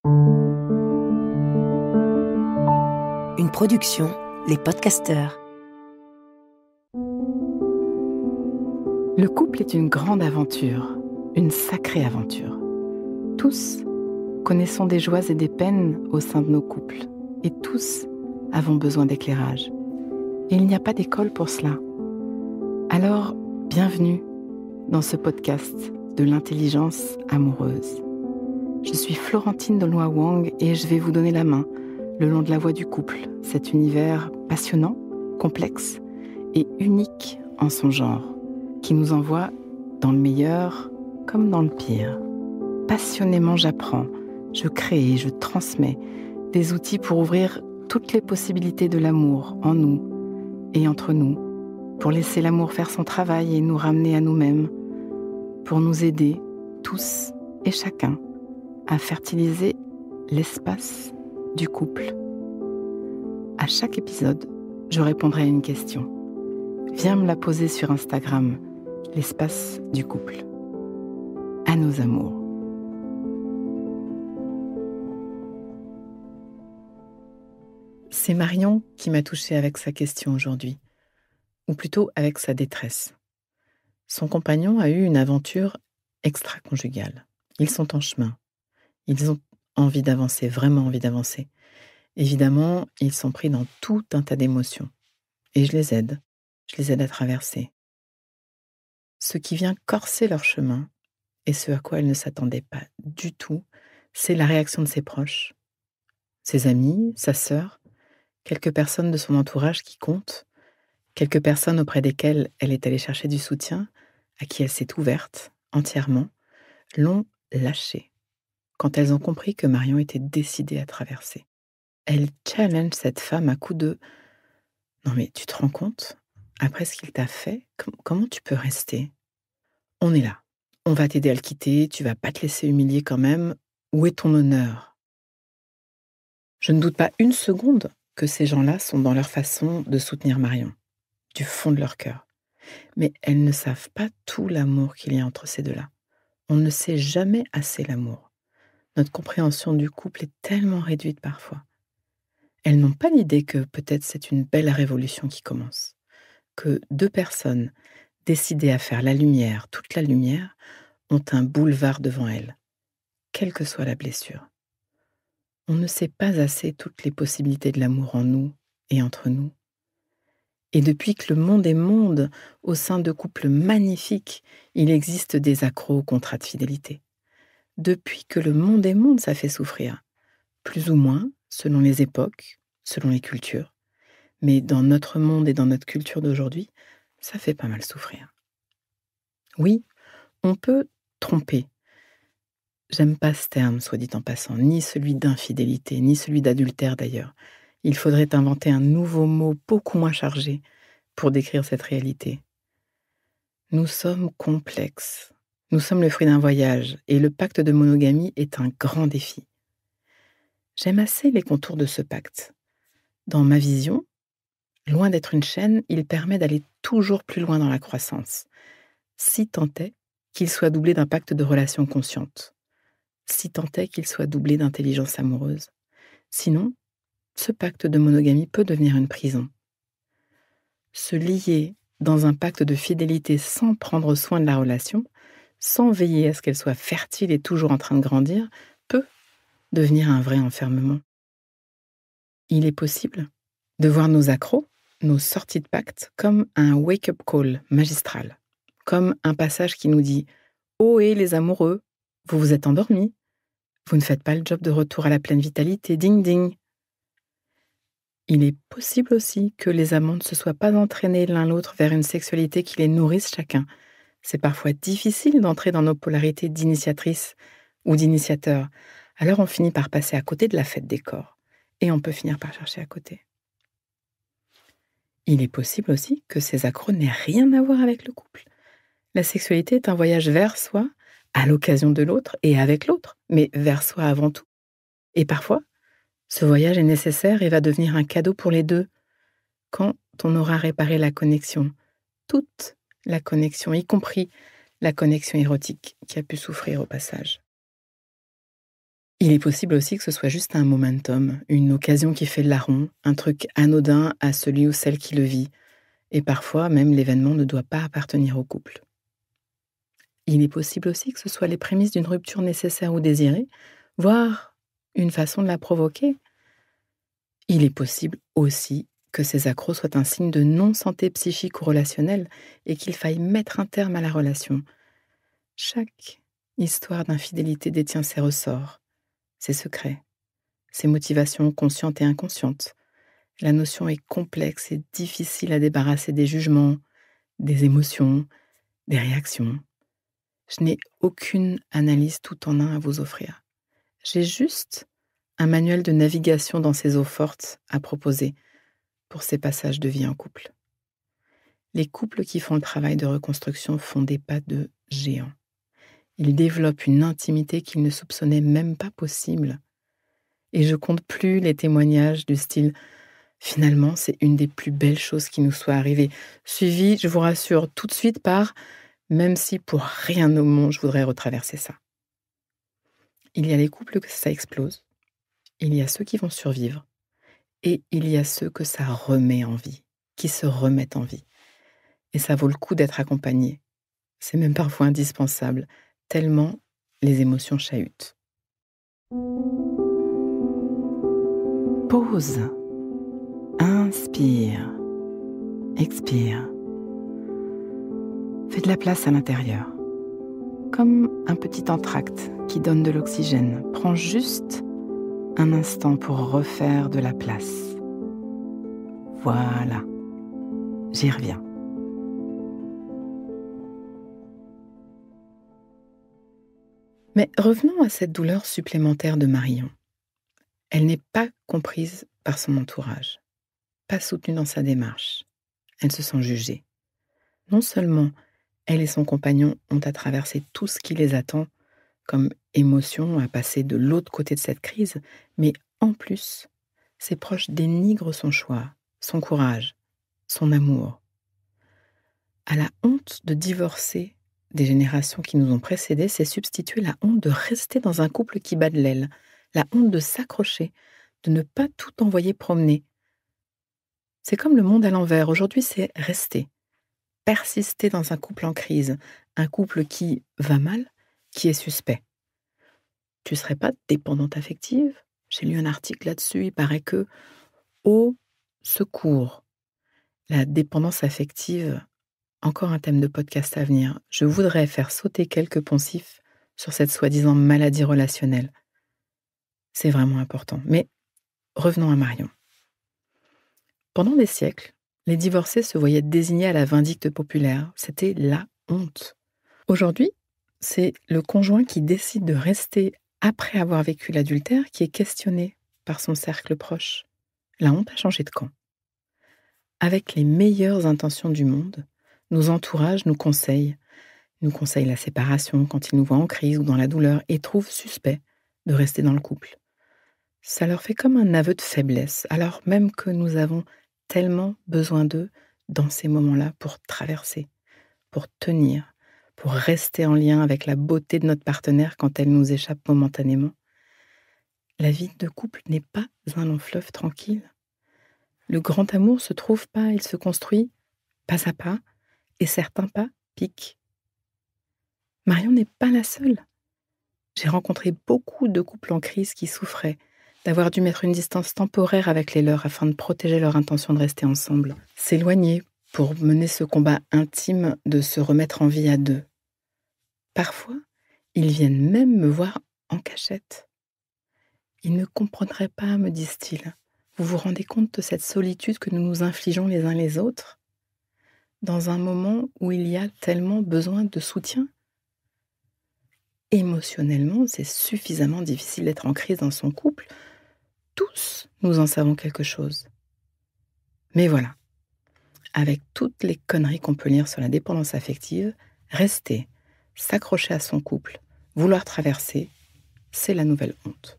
Une production, Les Podcasteurs. Le couple est une grande aventure, une sacrée aventure. Tous connaissons des joies et des peines au sein de nos couples, et tous avons besoin d'éclairage. Et il n'y a pas d'école pour cela. Alors, bienvenue dans ce podcast de l'intelligence amoureuse. Je suis Florentine Dolnoy-Wang et je vais vous donner la main le long de la voie du couple, cet univers passionnant, complexe et unique en son genre, qui nous envoie dans le meilleur comme dans le pire. Passionnément, j'apprends, je crée et je transmets des outils pour ouvrir toutes les possibilités de l'amour en nous et entre nous, pour laisser l'amour faire son travail et nous ramener à nous-mêmes, pour nous aider, tous et chacun, à fertiliser l'espace du couple. À chaque épisode, je répondrai à une question. Viens me la poser sur Instagram, l'espace du couple. À nos amours. C'est Marion qui m'a touchée avec sa question aujourd'hui, ou plutôt avec sa détresse. Son compagnon a eu une aventure extra-conjugale. Ils sont en chemin. Ils ont envie d'avancer, vraiment envie d'avancer. Évidemment, ils sont pris dans tout un tas d'émotions. Et je les aide à traverser. Ce qui vient corser leur chemin, et ce à quoi elle ne s'attendait pas du tout, c'est la réaction de ses proches. Ses amis, sa sœur, quelques personnes de son entourage qui comptent, quelques personnes auprès desquelles elle est allée chercher du soutien, à qui elle s'est ouverte entièrement, l'ont lâchée quand elles ont compris que Marion était décidée à traverser. Elle challenge cette femme à coups de « Non mais tu te rends compte ? Après ce qu'il t'a fait, comment tu peux rester ? On est là. On va t'aider à le quitter, tu vas pas te laisser humilier quand même. Où est ton honneur ?» Je ne doute pas une seconde que ces gens-là sont dans leur façon de soutenir Marion, du fond de leur cœur. Mais elles ne savent pas tout l'amour qu'il y a entre ces deux-là. On ne sait jamais assez l'amour. Notre compréhension du couple est tellement réduite parfois. Elles n'ont pas l'idée que peut-être c'est une belle révolution qui commence, que deux personnes décidées à faire la lumière, toute la lumière, ont un boulevard devant elles, quelle que soit la blessure. On ne sait pas assez toutes les possibilités de l'amour en nous et entre nous. Et depuis que le monde est monde, au sein de couples magnifiques, il existe des accros aux contrats de fidélité. Depuis que le monde est monde, ça fait souffrir, plus ou moins, selon les époques, selon les cultures. Mais dans notre monde et dans notre culture d'aujourd'hui, ça fait pas mal souffrir. Oui, on peut tromper. J'aime pas ce terme, soit dit en passant, ni celui d'infidélité, ni celui d'adultère d'ailleurs. Il faudrait inventer un nouveau mot beaucoup moins chargé pour décrire cette réalité. Nous sommes complexes. Nous sommes le fruit d'un voyage et le pacte de monogamie est un grand défi. J'aime assez les contours de ce pacte. Dans ma vision, loin d'être une chaîne, il permet d'aller toujours plus loin dans la croissance, si tant est qu'il soit doublé d'un pacte de relations conscientes, si tant est qu'il soit doublé d'intelligence amoureuse. Sinon, ce pacte de monogamie peut devenir une prison. Se lier dans un pacte de fidélité sans prendre soin de la relation, sans veiller à ce qu'elle soit fertile et toujours en train de grandir, peut devenir un vrai enfermement. Il est possible de voir nos accros, nos sorties de pacte, comme un wake-up call magistral, comme un passage qui nous dit « Ohé les amoureux, vous vous êtes endormis, vous ne faites pas le job de retour à la pleine vitalité, ding ding ». Il est possible aussi que les amants ne se soient pas entraînés l'un l'autre vers une sexualité qui les nourrisse chacun. C'est parfois difficile d'entrer dans nos polarités d'initiatrice ou d'initiateur. Alors on finit par passer à côté de la fête des corps. Et on peut finir par chercher à côté. Il est possible aussi que ces accros n'aient rien à voir avec le couple. La sexualité est un voyage vers soi, à l'occasion de l'autre et avec l'autre, mais vers soi avant tout. Et parfois, ce voyage est nécessaire et va devenir un cadeau pour les deux, quand on aura réparé la connexion, toute la connexion, y compris la connexion érotique qui a pu souffrir au passage. Il est possible aussi que ce soit juste un momentum, une occasion qui fait le larron, un truc anodin à celui ou celle qui le vit. Et parfois, même l'événement ne doit pas appartenir au couple. Il est possible aussi que ce soit les prémices d'une rupture nécessaire ou désirée, voire une façon de la provoquer. Il est possible aussi que ces accros soient un signe de non-santé psychique ou relationnelle et qu'il faille mettre un terme à la relation. Chaque histoire d'infidélité détient ses ressorts, ses secrets, ses motivations conscientes et inconscientes. La notion est complexe et difficile à débarrasser des jugements, des émotions, des réactions. Je n'ai aucune analyse tout en un à vous offrir. J'ai juste un manuel de navigation dans ces eaux fortes à proposer pour ces passages de vie en couple. Les couples qui font le travail de reconstruction font des pas de géant. Ils développent une intimité qu'ils ne soupçonnaient même pas possible. Et je compte plus les témoignages du style « Finalement, c'est une des plus belles choses qui nous soit arrivée », suivi, je vous rassure, tout de suite par « Même si pour rien au monde je voudrais retraverser ça ». Il y a les couples que ça explose, il y a ceux qui vont survivre, et il y a ceux que ça remet en vie, qui se remettent en vie. Et ça vaut le coup d'être accompagné. C'est même parfois indispensable, tellement les émotions chahutent. Pause. Inspire. Expire. Fais de la place à l'intérieur. Comme un petit entracte qui donne de l'oxygène. Prends juste un instant pour refaire de la place. Voilà. J'y reviens. Mais revenons à cette douleur supplémentaire de Marion. Elle n'est pas comprise par son entourage, pas soutenue dans sa démarche. Elle se sent jugée. Non seulement elle et son compagnon ont à traverser tout ce qui les attend comme émotion à passer de l'autre côté de cette crise, mais en plus, ses proches dénigrent son choix, son courage, son amour. À la honte de divorcer des générations qui nous ont précédés, s'est substituée la honte de rester dans un couple qui bat de l'aile, la honte de s'accrocher, de ne pas tout envoyer promener. C'est comme le monde à l'envers. Aujourd'hui, c'est rester. Persister dans un couple en crise, un couple qui va mal, qui est suspect. Tu serais pas dépendante affective? J'ai lu un article là-dessus, il paraît que, au secours, la dépendance affective, encore un thème de podcast à venir. Je voudrais faire sauter quelques poncifs sur cette soi-disant maladie relationnelle. C'est vraiment important. Mais revenons à Marion. Pendant des siècles, les divorcés se voyaient désignés à la vindicte populaire. C'était la honte. Aujourd'hui, c'est le conjoint qui décide de rester après avoir vécu l'adultère qui est questionné par son cercle proche. La honte a changé de camp. Avec les meilleures intentions du monde, nos entourages nous conseillent la séparation quand ils nous voient en crise ou dans la douleur et trouvent suspect de rester dans le couple. Ça leur fait comme un aveu de faiblesse, alors même que nous avons tellement besoin d'eux dans ces moments-là pour traverser, pour tenir, pour rester en lien avec la beauté de notre partenaire quand elle nous échappe momentanément. La vie de couple n'est pas un long fleuve tranquille. Le grand amour se trouve pas, il se construit pas à pas, et certains pas piquent. Marion n'est pas la seule. J'ai rencontré beaucoup de couples en crise qui souffraient d'avoir dû mettre une distance temporaire avec les leurs afin de protéger leur intention de rester ensemble, s'éloigner pour mener ce combat intime de se remettre en vie à deux. Parfois, ils viennent même me voir en cachette. Ils ne comprendraient pas, me disent-ils. Vous vous rendez compte de cette solitude que nous nous infligeons les uns les autres? Dans un moment où il y a tellement besoin de soutien? Émotionnellement, c'est suffisamment difficile d'être en crise dans son couple. Tous, nous en savons quelque chose. Mais voilà, avec toutes les conneries qu'on peut lire sur la dépendance affective, rester, s'accrocher à son couple, vouloir traverser, c'est la nouvelle honte.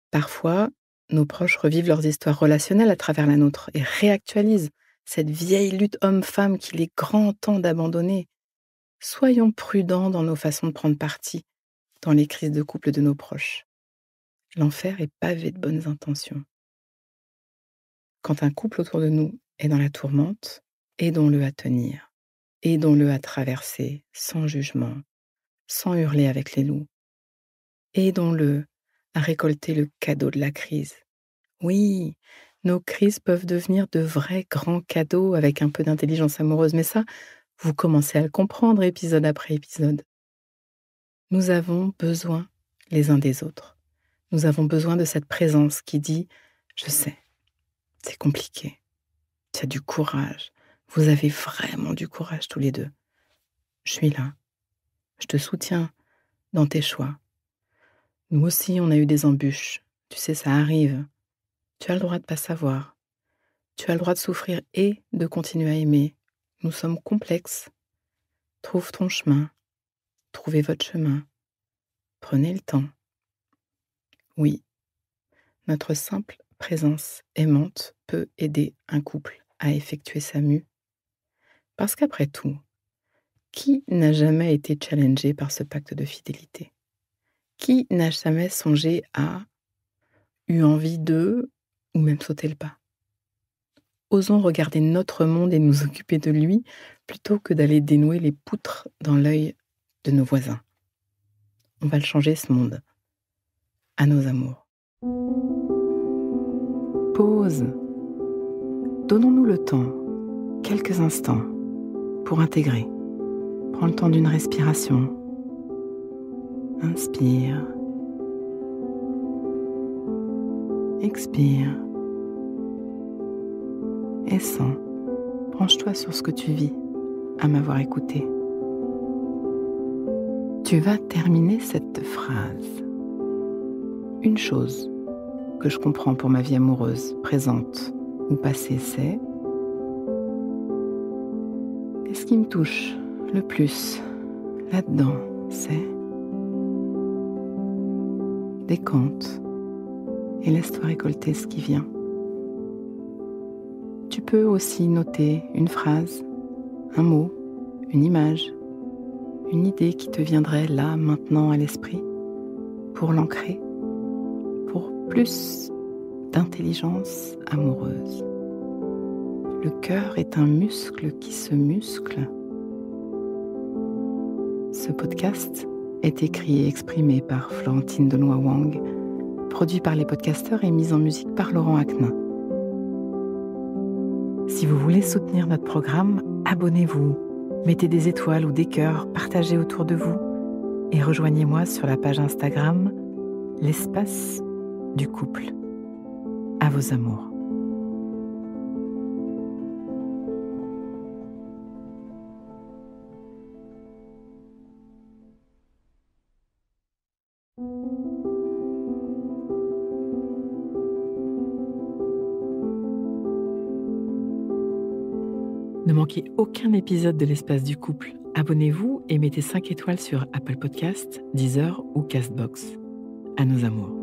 Parfois, nos proches revivent leurs histoires relationnelles à travers la nôtre et réactualisent cette vieille lutte homme-femme qu'il est grand temps d'abandonner. Soyons prudents dans nos façons de prendre parti. dans les crises de couple de nos proches. L'enfer est pavé de bonnes intentions. Quand un couple autour de nous est dans la tourmente, aidons-le à tenir, aidons-le à traverser sans jugement, sans hurler avec les loups. Aidons-le à récolter le cadeau de la crise. Oui, nos crises peuvent devenir de vrais grands cadeaux avec un peu d'intelligence amoureuse, mais ça, vous commencez à le comprendre épisode après épisode. Nous avons besoin les uns des autres. Nous avons besoin de cette présence qui dit « Je sais, c'est compliqué, tu as du courage, vous avez vraiment du courage tous les deux. Je suis là, je te soutiens dans tes choix. Nous aussi, on a eu des embûches, tu sais, ça arrive. Tu as le droit de ne pas savoir. Tu as le droit de souffrir et de continuer à aimer. Nous sommes complexes. Trouve ton chemin. Trouvez votre chemin. Prenez le temps. Oui, notre simple présence aimante peut aider un couple à effectuer sa mue. Parce qu'après tout, qui n'a jamais été challengé par ce pacte de fidélité? Qui n'a jamais songé à, eu envie de, ou même sauter le pas? Osons regarder notre monde et nous occuper de lui plutôt que d'aller dénouer les poutres dans l'œil de nos voisins. On va le changer, ce monde. À nos amours. Pause. Donnons-nous le temps, quelques instants, pour intégrer. Prends le temps d'une respiration. Inspire. Expire. Et sens. Branche-toi sur ce que tu vis à m'avoir écouté. Tu vas terminer cette phrase. Une chose que je comprends pour ma vie amoureuse, présente ou passée, c'est: et ce qui me touche le plus là-dedans, c'est: décompte et laisse-toi récolter ce qui vient. Tu peux aussi noter une phrase, un mot, une image, une idée qui te viendrait là, maintenant, à l'esprit, pour l'ancrer, pour plus d'intelligence amoureuse. Le cœur est un muscle qui se muscle. Ce podcast est écrit et exprimé par Florentine Denoy-Wang, produit par les podcasteurs et mis en musique par Laurent Aknin. Si vous voulez soutenir notre programme, abonnez-vous, mettez des étoiles ou des cœurs, partagez autour de vous et rejoignez-moi sur la page Instagram L'espace du couple. À vos amours. Ne manquez aucun épisode de l'Espace du couple. Abonnez-vous et mettez 5 étoiles sur Apple Podcasts, Deezer ou Castbox. À nos amours.